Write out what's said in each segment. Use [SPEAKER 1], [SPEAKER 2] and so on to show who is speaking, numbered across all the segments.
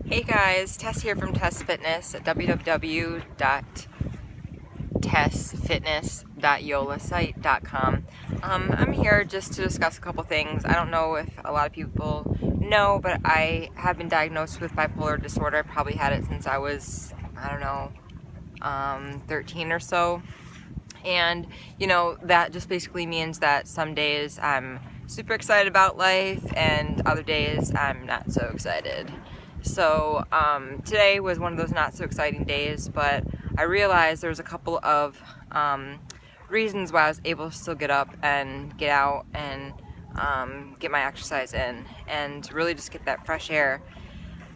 [SPEAKER 1] Hey guys, Tess here from Tess Fitness at www.tessfitness.yolasite.com. I'm here just to discuss a couple things. I don't know if a lot of people know, but I have been diagnosed with bipolar disorder. I probably had it since I was, 13 or so. And, that just basically means that some days I'm super excited about life and other days I'm not so excited. So today was one of those not so exciting days, but I realized there was a couple of reasons why I was able to still get up and get out and get my exercise in and really just get that fresh air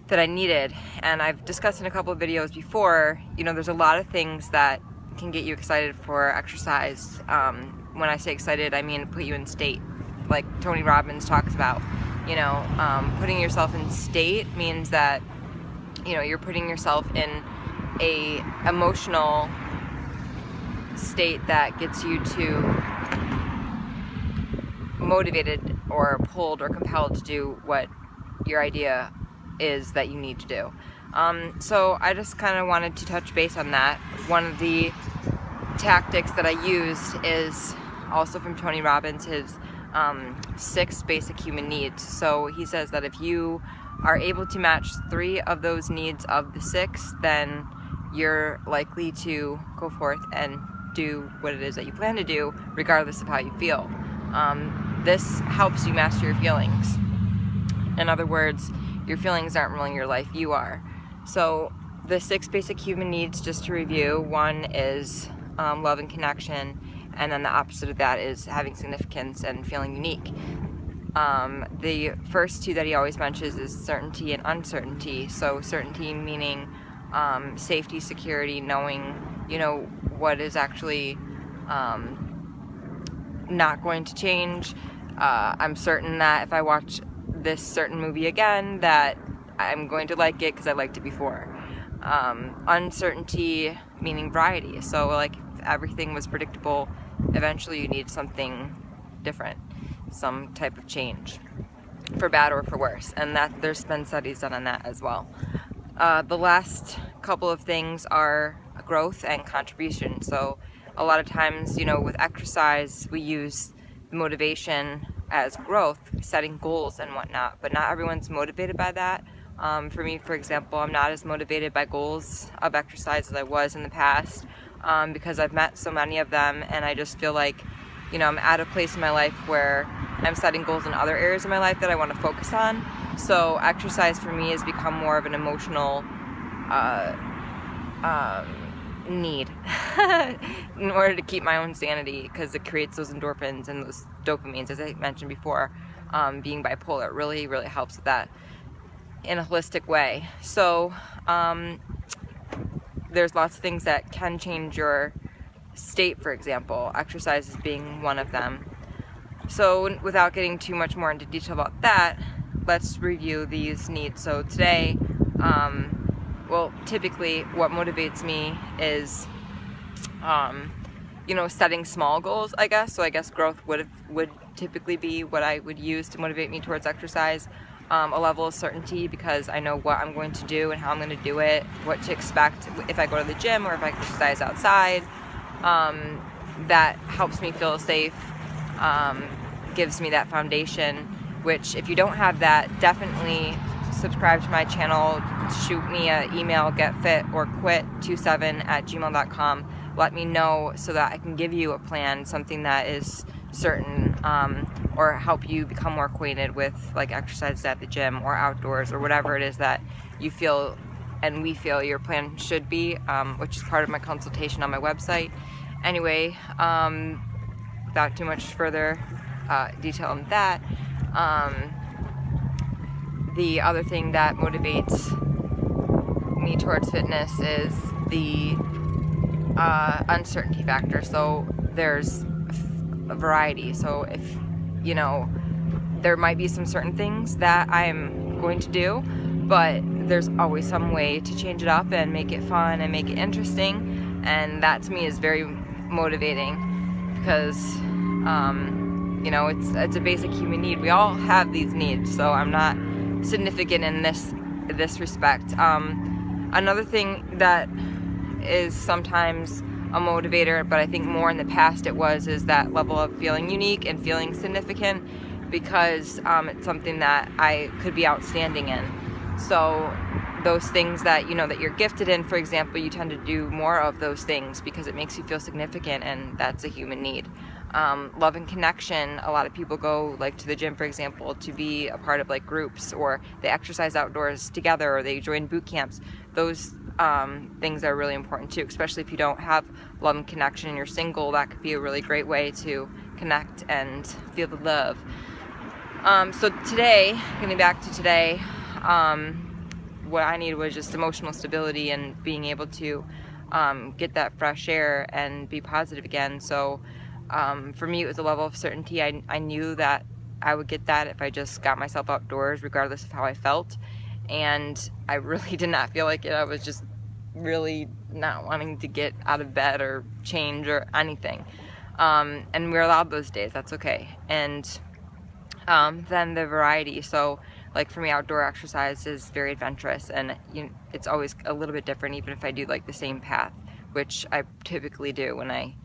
[SPEAKER 1] that I needed. And I've discussed in a couple of videos before, there's a lot of things that can get you excited for exercise. When I say excited, I mean put you in state, like Tony Robbins talks about. Putting yourself in state means that you're putting yourself in a emotional state that gets you to motivated or pulled or compelled to do what your idea is that you need to do. So I just kind of wanted to touch base on that. One of the tactics that I used is also from Tony Robbins, his 6 basic human needs. So he says that if you are able to match 3 of those needs of the 6, then you're likely to go forth and do what it is that you plan to do, regardless of how you feel. This helps you master your feelings. In other words, your feelings aren't ruling your life, you are. So the 6 basic human needs, just to review, 1 is love and connection, and then the opposite of that is having significance and feeling unique. The first 2 that he always mentions is certainty and uncertainty. So certainty meaning safety, security, knowing what is actually not going to change. I'm certain that if I watch this certain movie again, that I'm going to like it because I liked it before. Uncertainty meaning variety. So like if everything was predictable, eventually you need something different, some type of change, for bad or for worse. And that there's been studies done on that as well. The last couple of things are growth and contribution. So a lot of times, with exercise, we use motivation as growth, setting goals and whatnot, but not everyone's motivated by that. For me, for example, I'm not as motivated by goals of exercise as I was in the past, because I've met so many of them, and I just feel like, I'm at a place in my life where I'm setting goals in other areas of my life that I want to focus on. So exercise for me has become more of an emotional need in order to keep my own sanity, because it creates those endorphins and those dopamines, as I mentioned before. Being bipolar really, really helps with that in a holistic way. So there's lots of things that can change your state, for example, exercise is being one of them. So without getting too much more into detail about that, let's review these needs. So today, typically what motivates me is setting small goals, I guess. So I guess growth would typically be what I would use to motivate me towards exercise. A level of certainty, because I know what I'm going to do and how I'm going to do it, what to expect if I go to the gym or if I exercise outside. That helps me feel safe, gives me that foundation, which if you don't have that, definitely subscribe to my channel, shoot me an email, getfitorquit27@gmail.com. Let me know so that I can give you a plan, something that is certain, or help you become more acquainted with like exercise at the gym or outdoors or whatever it is that you feel and we feel your plan should be, which is part of my consultation on my website. Anyway, without too much further detail on that, the other thing that motivates me towards fitness is the uncertainty factor. So there's a variety. So if there might be some certain things that I'm going to do, but there's always some way to change it up and make it fun and make it interesting, and that to me is very motivating, because it's a basic human need. We all have these needs, so I'm not significant in this this respect. Another thing that is sometimes a motivator, but I think more in the past it was, is that level of feeling unique and feeling significant, because it's something that I could be outstanding in. So those things that that you're gifted in, for example, you tend to do more of those things because it makes you feel significant, and that's a human need. Love and connection. A lot of people go like to the gym, for example, to be a part of like groups, or they exercise outdoors together, or they join boot camps. Those things are really important too, especially if you don't have love and connection and you're single. That could be a really great way to connect and feel the love. So today, getting back to today, what I needed was just emotional stability and being able to get that fresh air and be positive again. So for me, it was a level of certainty. I knew that I would get that if I just got myself outdoors, regardless of how I felt. And I really did not feel like it. I was just really not wanting to get out of bed or change or anything. And we're allowed those days. That's okay. And then the variety. So like for me, outdoor exercise is very adventurous, and it's always a little bit different, even if I do like the same path, which I typically do when I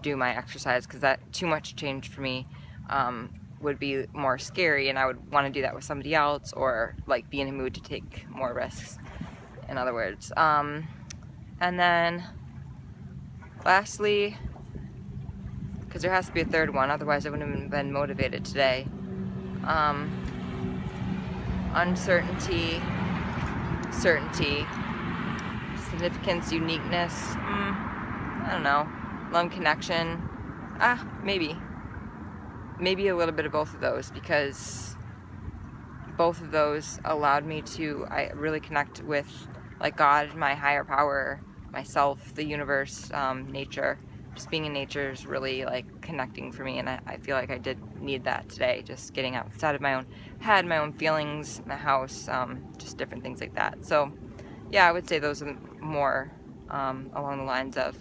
[SPEAKER 1] do my exercise, because that too much change for me would be more scary, and I would want to do that with somebody else, or like be in a mood to take more risks, in other words. And then lastly, because there has to be a third one, otherwise I wouldn't have been motivated today. Uncertainty, certainty, significance, uniqueness, I don't know, love, connection, maybe a little bit of both of those, because both of those allowed me to really connect with like God, my higher power, myself, the universe, nature. Just being in nature is really like connecting for me, and I feel like I did need that today, just getting outside of my own head, my own feelings, my house, just different things like that. So yeah, I would say those are more along the lines of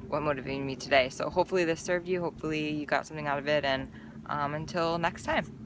[SPEAKER 1] what motivated me today. So hopefully this served you, hopefully you got something out of it, and until next time.